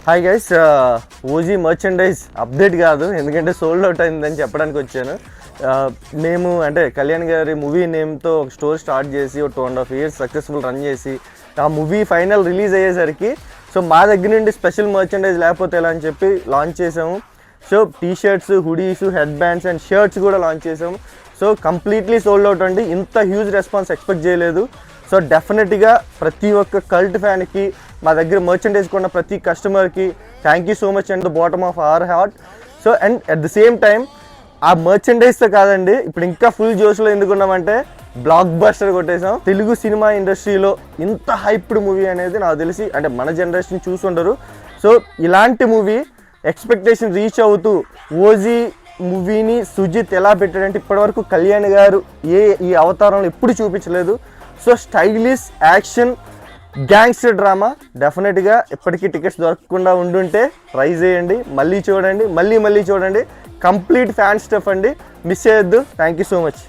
Hi guys, OG merchandise update కాదు, ఎందుకంటే sold out అయిందని చెప్పడానికి వచ్చాను. మేము అంటే కళ్యాణ్ గారి మూవీ నేమ్తో ఒక స్టోర్ స్టార్ట్ చేసి ఒక 2.5 years సక్సెస్ఫుల్ రన్ చేసి ఆ మూవీ ఫైనల్ రిలీజ్ అయ్యేసరికి సో మా దగ్గర నుండి స్పెషల్ మర్చెండైజ్ లేకపోతే ఎలా అని చెప్పి లాంచ్ చేసాము. So T shirts, hoodies, head bands and shirts కూడా లాంచ్ చేసాము. సో కంప్లీట్లీ సోల్డ్ అవుట్ అండి. ఇంత హ్యూజ్ రెస్పాన్స్ ఎక్స్పెక్ట్ చేయలేదు. సో డెఫినెట్గా ప్రతి ఒక్క కల్ట్ ఫ్యాన్కి, మా దగ్గర మర్చెండైజ్ కొన్న ప్రతి కస్టమర్కి thank you so much and the bottom of our heart. So and at the same time ఆ మర్చెండైజ్తో కాదండి, ఇప్పుడు ఇంకా ఫుల్ జోష్లో ఎందుకున్నామంటే బ్లాక్ బస్టర్ కొట్టేసాం. తెలుగు సినిమా ఇండస్ట్రీలో ఇంత హైప్డ్ మూవీ అనేది నాకు తెలిసి అంటే మన జనరేషన్ చూసుండరు. సో ఇలాంటి మూవీ ఎక్స్పెక్టేషన్ రీచ్ అవుతూ ఓజీ మూవీని సుజిత్ ఎలా పెట్టాడంటే ఇప్పటివరకు కళ్యాణ్ గారు ఈ అవతారంలో ఎప్పుడు చూపించలేదు. So stylish action gangster drama డెఫినెట్గా ఎప్పటికీ టికెట్స్ దొరకకుండా ఉండుంటే ట్రై చేయండి, మళ్ళీ చూడండి, మళ్ళీ చూడండి. కంప్లీట్ ఫ్యాన్ స్టఫ్ అండి, మిస్ చేయొద్దు. Thank you so much.